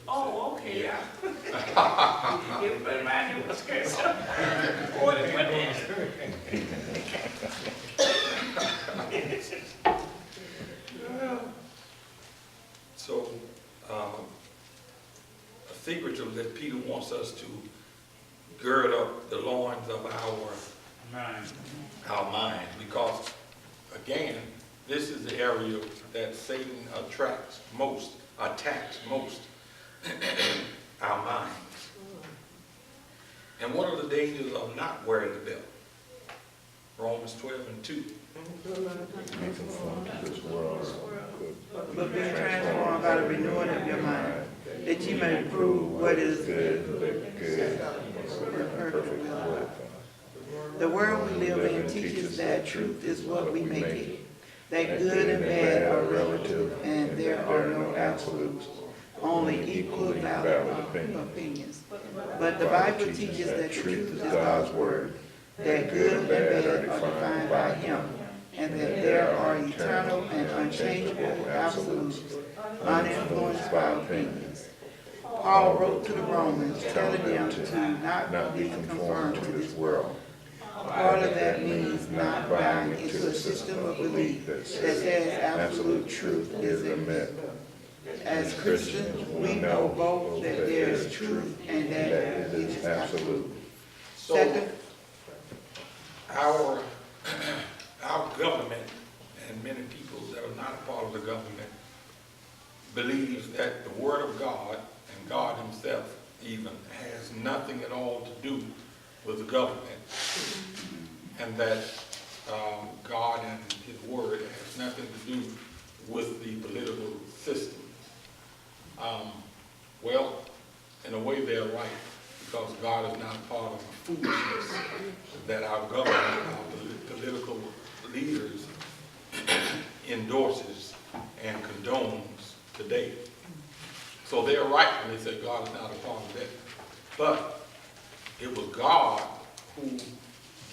Oh, okay, yeah. You better mind you was scared. What is So, figuratively, that Peter wants us to gird up the loins of our mind, because again, this is the area that Satan attacks most, our minds. And what are the dangers of not wearing the belt? Romans 12:2. But being transformed by the renewing of your mind, that ye may prove what is good and perfect will of God. The world we live in teaches that truth is what we make it, that good and bad are relative and there are no absolutes, only equal valid opinions. But the Bible teaches that truth is God's word, that good and bad are defined by Him, and that there are eternal and unchangeable absolutes, uninfluenced by opinions. Paul wrote to the Romans, telling them to not be conformed to this world. Part of that means not buying into a system of belief that says absolute truth is a myth. As Christians, we know both that there is truth and that it is absolute. So, Second, our government and many people that are not a part of the government believes that the Word of God and God Himself even has nothing at all to do with the government, and that God and His Word has nothing to do with the political system. Well, in a way they're right, because God is not part of the foolishness that our government, our political leaders endorses and condones today. So they're right when they say God is not a part of that. But it was God who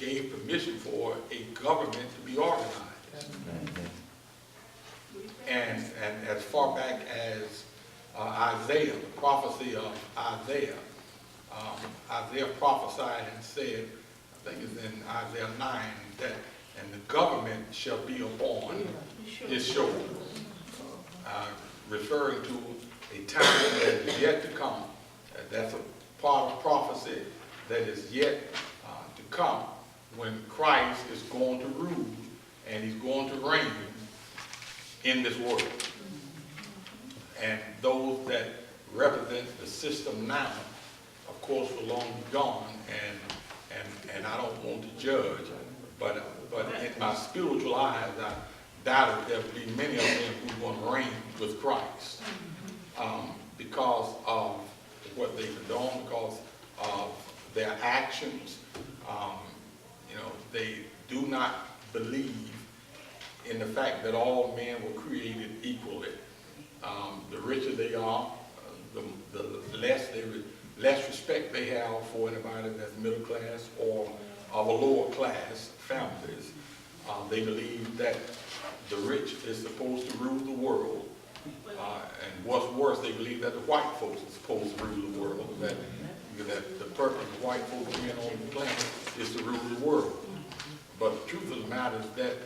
gave permission for a government to be organized. And as far back as Isaiah, the prophecy of Isaiah, Isaiah prophesied and said, I think it's in Isaiah 9, that, and the government shall be upon his shoulders, referring to a time that is yet to come. That's a part of prophecy that is yet to come, when Christ is going to rule and He's going to reign in this world. And those that represent the system now, of course, will long be gone, and I don't want to judge, but in my spiritual eyes, I doubt there will be many of them who want to reign with Christ, because of what they condone, because of their actions. They do not believe in the fact that all men were created equally. The richer they are, the less respect they have for anybody that's middle class or of a lower class families. They believe that the rich is supposed to rule the world. And what's worse, they believe that the white folks are supposed to rule the world. That the purpose of white folks being on the planet is to rule the world. But the truth of the matter is that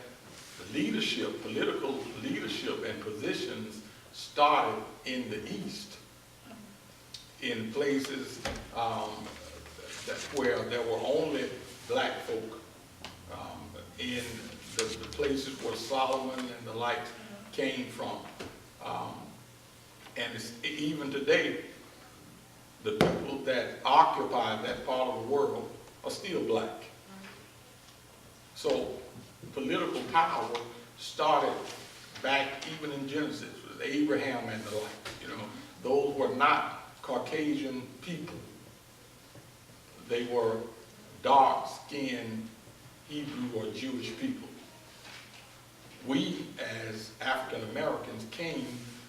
leadership, political leadership and positions started in the East, in places where there were only black folk, in the places where Solomon and the like came from. And even today, the people that occupy that part of the world are still black. So political power started back even in Genesis with Abraham and the like. Those were not Caucasian people. They were dark-skinned Hebrew or Jewish people. We, as African Americans, came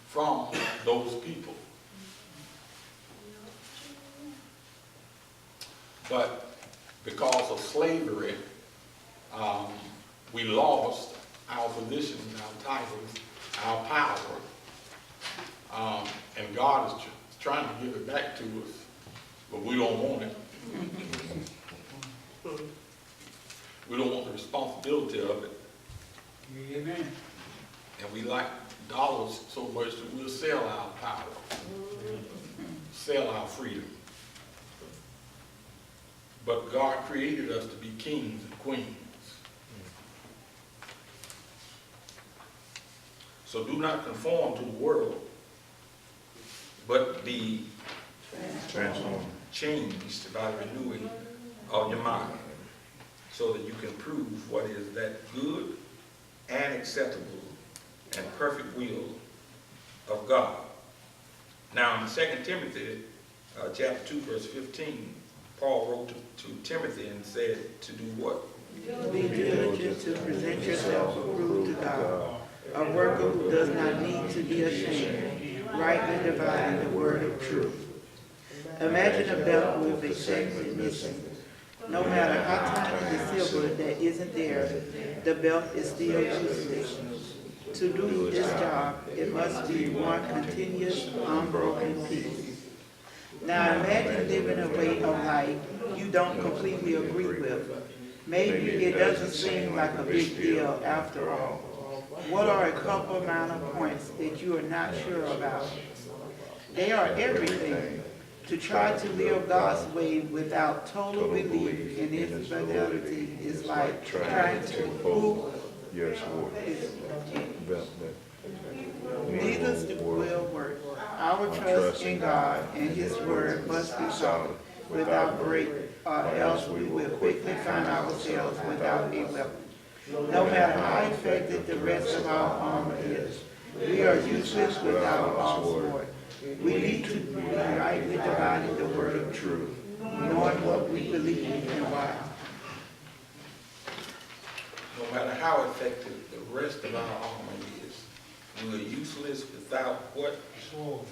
from those people. But because of slavery, we lost our positions, our titles, our power. And God is trying to give it back to us, but we don't want it. We don't want the responsibility of it. Amen. And we like dollars so much that we'll sell our power, sell our freedom. But God created us to be kings and queens. So do not conform to the world, but be Transform. changed by the renewing of your mind, so that you can prove what is that good and acceptable and perfect will of God. Now in 2 Timothy chapter 2 verse 15, Paul wrote to Timothy and said to do what? Be diligent to present yourself approved to God, a worker who does not need to be ashamed, rightly dividing the word of truth. Imagine a belt with a segment missing. No matter how tiny the silver that isn't there, the belt is still useless. To do this job, it must be one continuous, unbroken piece. Now imagine living a way of life you don't completely agree with. Maybe it doesn't seem like a big deal after all. What are a couple minor points that you are not sure about? They are everything. To try to live God's way without total belief in His fidelity is like trying to prove Yes, Lord. His Belt, Neither will work. Our trust in God and His word must be solid, without break, or else we will quickly find ourselves without a weapon. No matter how effective the rest of our armor is, we are useless without our sword. We need to be rightly dividing the word of truth, knowing what we believe and why. No matter how effective the rest of our armor is, we are useless without what? Sword.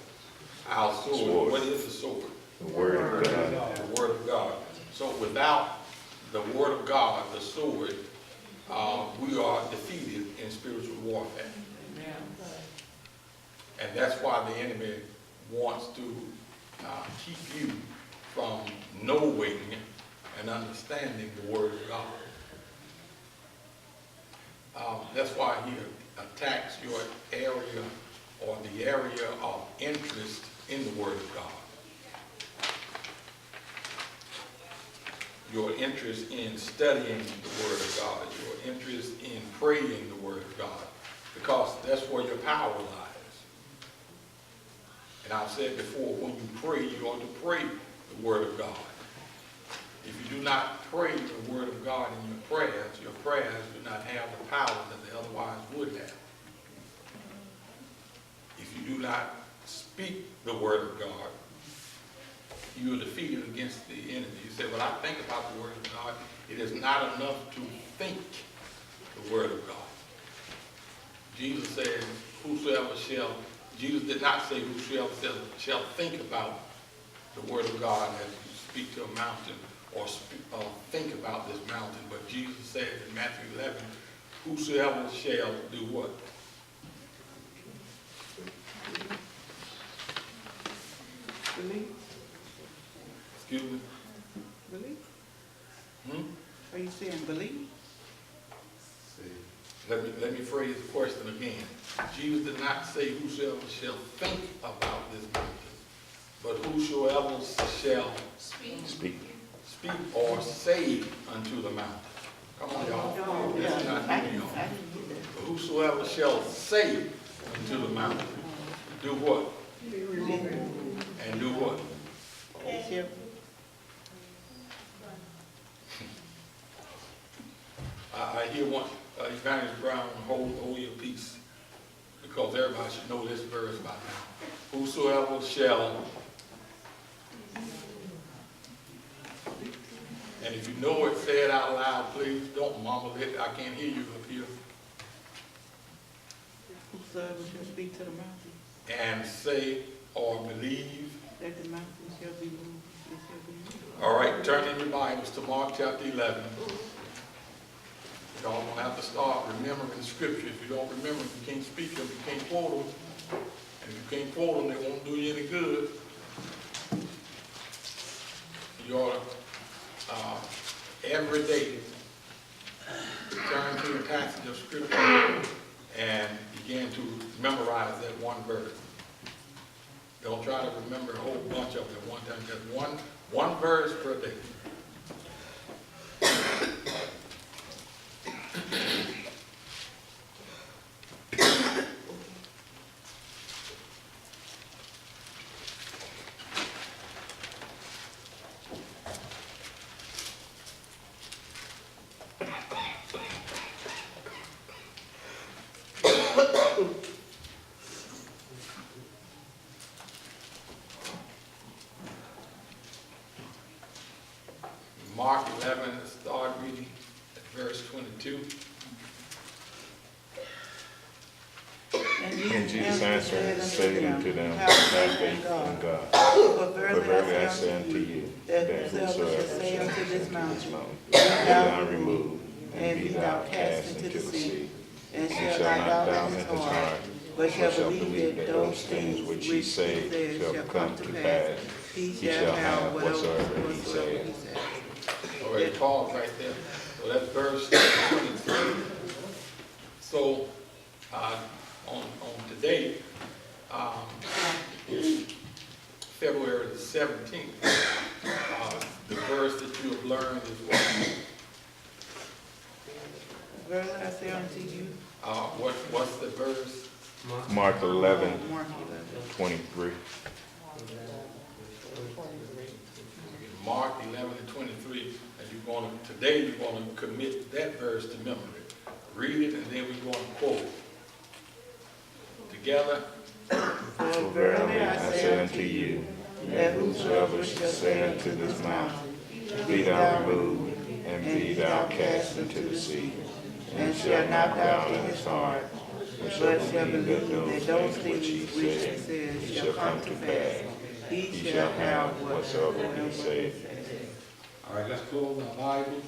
Our sword. Sword. What is the sword? The word of God. The word of God. So without the word of God, the sword, we are defeated in spiritual warfare. And that's why the enemy wants to keep you from knowing and understanding the word of God. That's why he attacks your area or the area of interest in the word of God. Your interest in studying the word of God, your interest in praying the word of God, because that's where your power lies. And I've said before, when you pray, you ought to pray the word of God. If you do not pray the word of God in your prayers do not have the power that they otherwise would have. If you do not speak the word of God, you are defeated against the enemy. You say, well, I think about the word of God. It is not enough to think the word of God. Jesus said, whosoever shall, Jesus did not say whosoever shall think about the word of God as you speak to a mountain or think about this mountain. But Jesus said in Matthew 11, whosoever shall do what? Believe? Excuse me? Believe? Are you saying believe? Let me phrase the question again. Jesus did not say whosoever shall think about this mountain, but whosoever shall Speak. speak or say unto the mountain. Come on, y'all. This is not new, y'all. But whosoever shall say unto the mountain, do what? And do what? Yep. I hear one, Evangelist Brown, hold your peace, because everybody should know this verse by now. Whosoever shall, and if you know it, say it out loud, please. Don't mumble it. I can't hear you up here. Whosoever shall speak to the mountain, And say or believe. that the mountain shall be moved, it shall be moved. All right, turn in your Bibles to Mark chapter 11. Y'all gonna have to start remembering the scripture. If you don't remember, you can't speak them, you can't quote them. And if you can't quote them, they won't do you any good. every day, turn to the passage of scripture and begin to memorize that one verse. Don't try to remember a whole bunch of them at one time, just one verse per day. Mark 11, start reading at verse 22. And Jesus answered and said unto them, Have faith in God. For For verily I say unto you, that whosoever whosoever shall say unto this mountain, be thou removed, and be thou cast into the sea, and and shall not doubt in in his heart, but shall believe that those things which he said shall come to pass, he shall have whatsoever he said. All right, pause right there. So that's verse 23. So on today, February the 17th, the verse that you have learned is what? Verily I say unto you, What's the verse? Mark 11, Mark 11. 23. Mark 11 and 23, and today you're going to commit that verse to memory. Read it, and then we're going to quote it. Together. For Verily I say unto you, that whosoever shall say unto this mountain, Be thou removed, and be thou cast into the sea, and shall not doubt in his heart, but shall believe that those things which he says shall come to pass, he shall have whatsoever he said. All right, let's close our Bibles.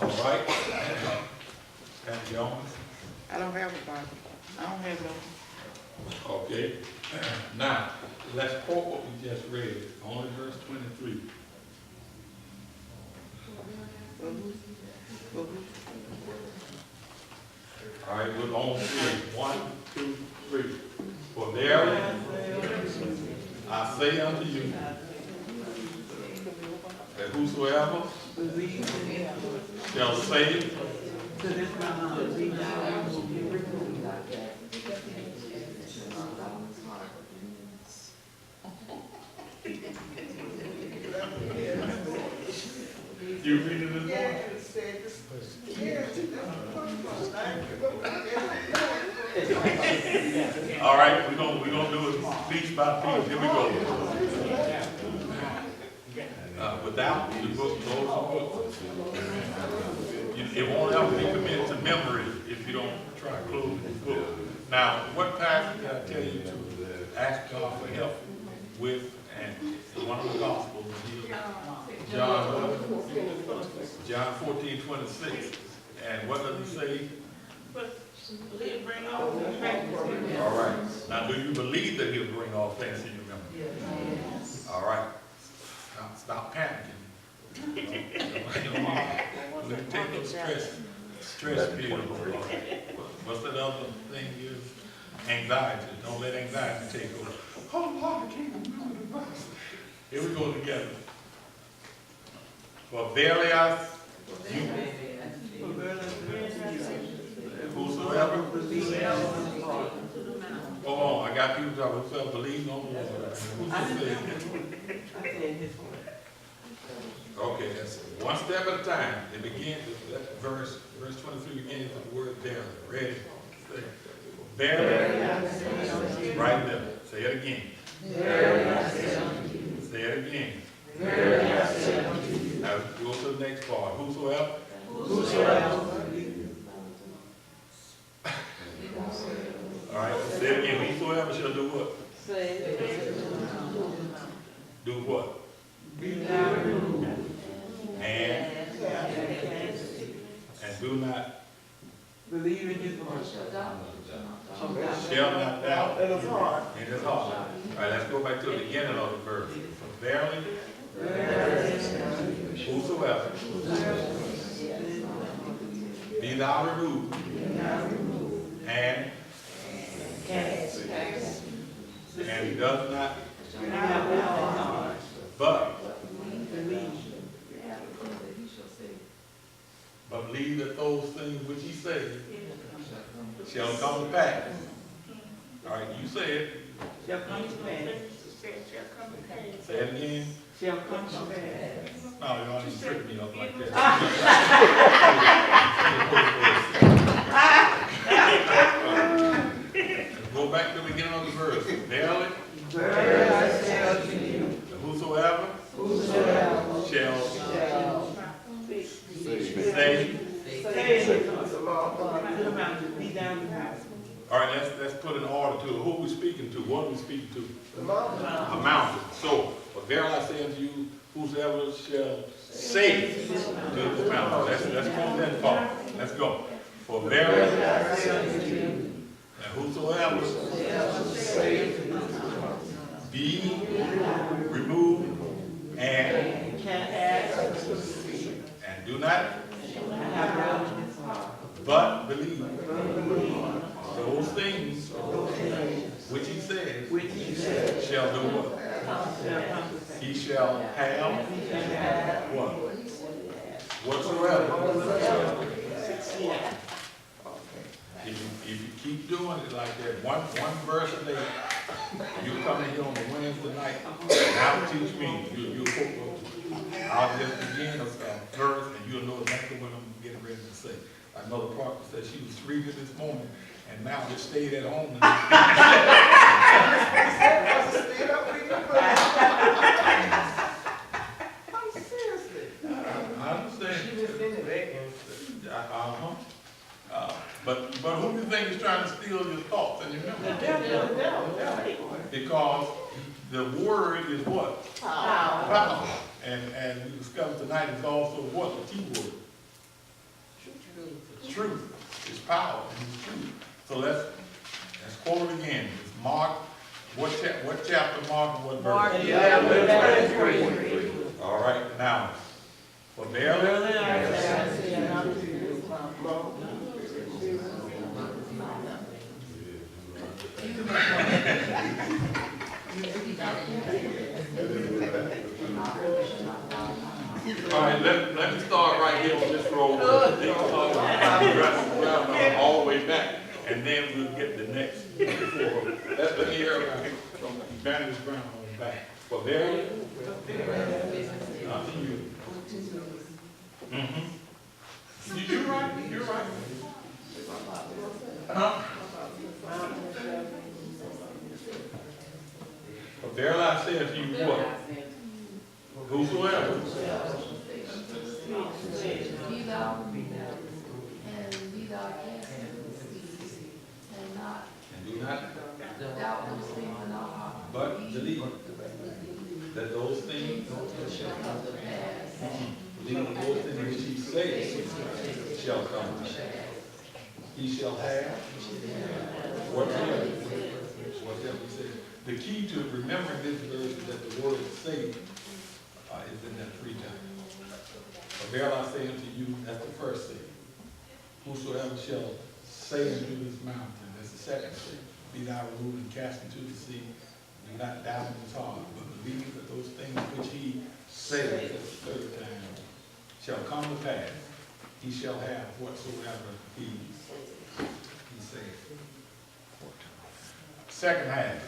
All right. And Jones. I don't have a Bible. I don't have no. Okay. Now, let's quote what we just read. Only verse 23. All right, we're on three. 1, 2, 3. For verily I say unto you, that whosoever shall say To this mountain, be thou removed. you read it as all right, we're gonna do it piece by piece. Here we go. Without the book, close the book. It won't ever be committed to memory if you don't try to close the book. Now, what passage did I tell you to ask God for help with? And one of the Gospels is John 14:26. And what does it say? All right. Now, do you believe that he'll bring all things to your memory? Yes. All right. Stop panicking. Let me take no stress pill. What's that other thing is? Anxiety. Don't let anxiety take over. Oh, Lord, I can't remember the verse. Here we go together. For verily I, whosoever hold on, I got people talking, whosoever believes on the Lord. Okay, that's one step at a time. It begins, that verse 23 begins with the word verily. Ready? Verily. Right there. Say it again. Say it again. Now go to the next part. Whosoever. All right, say it again. Whosoever shall do what? Do what? And do not heart. In his heart. All right, let's go back to the beginning of the verse. Verily, whosoever be thou removed and he does not but believe that those things which he said shall come to pass. All right, you said. Shall come to pass. Say it again. Shall come to pass. No, you don't need to trick me up like that. Go back to the beginning of the verse. Verily, whosoever shall say. All right, let's put an order to it. Who are we speaking to? What are we speaking to? A mountain. So, but verily I say unto you, whosoever shall say to this mountain. Let's go that far. Let's go. For verily I say unto you, and whosoever be removed and do not but believe those things which he says shall do what? He shall have what? Whatsoever. If you keep doing it like that, one verse a day, you come in here on the Wednesday night, and I'll teach me. I'll just begin a verse, and you'll know exactly what I'm getting ready to say. Like Mother Parker said, she was reading this morning, and now just stayed at home. I understand. She was in the back. But who do you think is trying to steal your thoughts and your memory? The devil. Because the word is what? Power. And we discovered tonight is also what? The key word. Truth. It's power and it's truth. So let's quote it again. It's Mark. What chapter, Mark, and what verse? Mark 11:33. All right, now. For verily all right, let me start right here on this road. All the way back, and then we'll get the next. Let me hear from Evangelist Brown on the back. For verily, unto you. You're right. You're right. Huh? For verily I say unto you what? Whosoever. Be thou cast into the sea, and Do not doubt those things in our heart, but believe that those things shall come to pass. believe that those things which he says shall come to pass. He shall have whatever he says. The key to remembering this verse is that the word say is in that 3 times. For verily I say unto you, that's the first thing. Whosoever shall say unto this mountain, that's the second thing. Be thou removed and cast into the sea. Do not doubt in his heart, but believe that those things which he says, that's the third time, shall come to pass. He shall have whatsoever he says. Second half.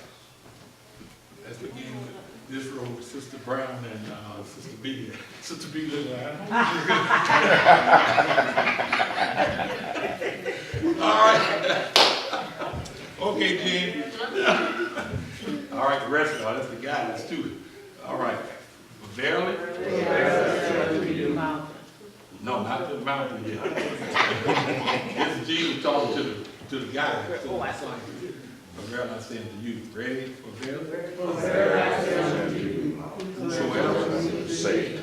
Let's begin with this row, Sister Brown and Sister B. Sister B. All right. Okay, Jen. All right, the rest of y'all, that's the guidance too. All right. Verily? No, not to the mountain yet. This is Jesus talking to the guy. For verily I say unto you, ready for verily? Whosoever Say.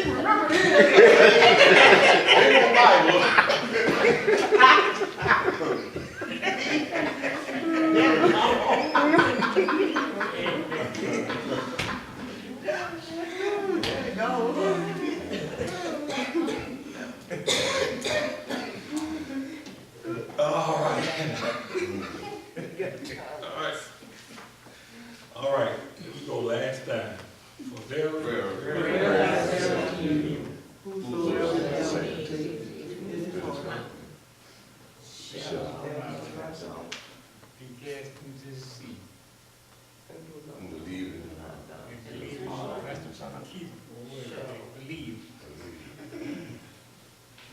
Remember this? Ain't no Bible. All right. All right, here we go last time. For very,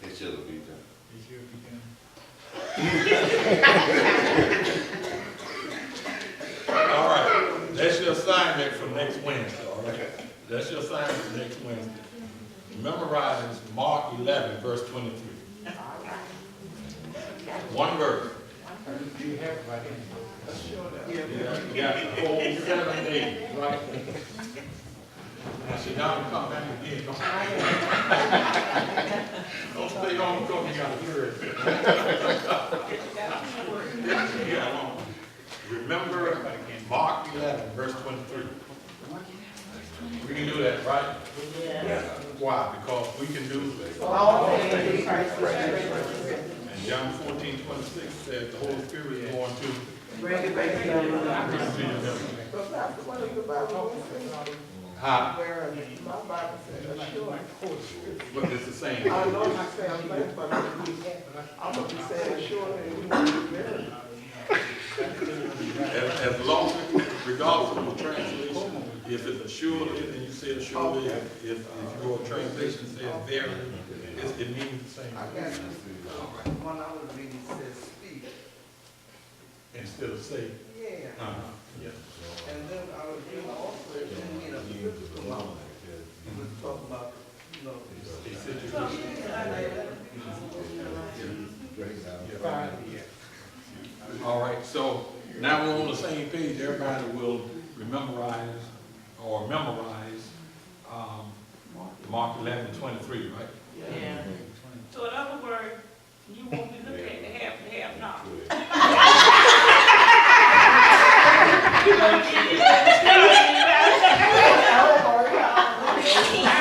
It should be done. all right, that's your assignment for next Wednesday, all right? That's your assignment for next Wednesday. Memorize Mark 11, verse 23. One verse. You got the whole 7 days, right? Now, sit down and come back again. Don't stay home because you got to hear it. Yeah. Remember Mark 11, verse 23. We can do that, right? Yeah. Why? Because we can do and John 14:26 says the Holy Spirit is going to Bring it back to your Huh? But it's the same. I know I say I'm late, but I'm gonna be saying sure and we won't be married. As long, regardless of the translation, if it's a surely, then you say a surely. If your translation says very, it means the same. I got you. One I was reading says speak. Instead of say. Yeah. Yeah. And then I was reading also, it didn't mean a physical law. It was talking about, you know. A situation. All right, so now we're on the same page. Everybody will memorize Mark 11:23, right? Yeah. So in other words, you won't be looking at the half and half now.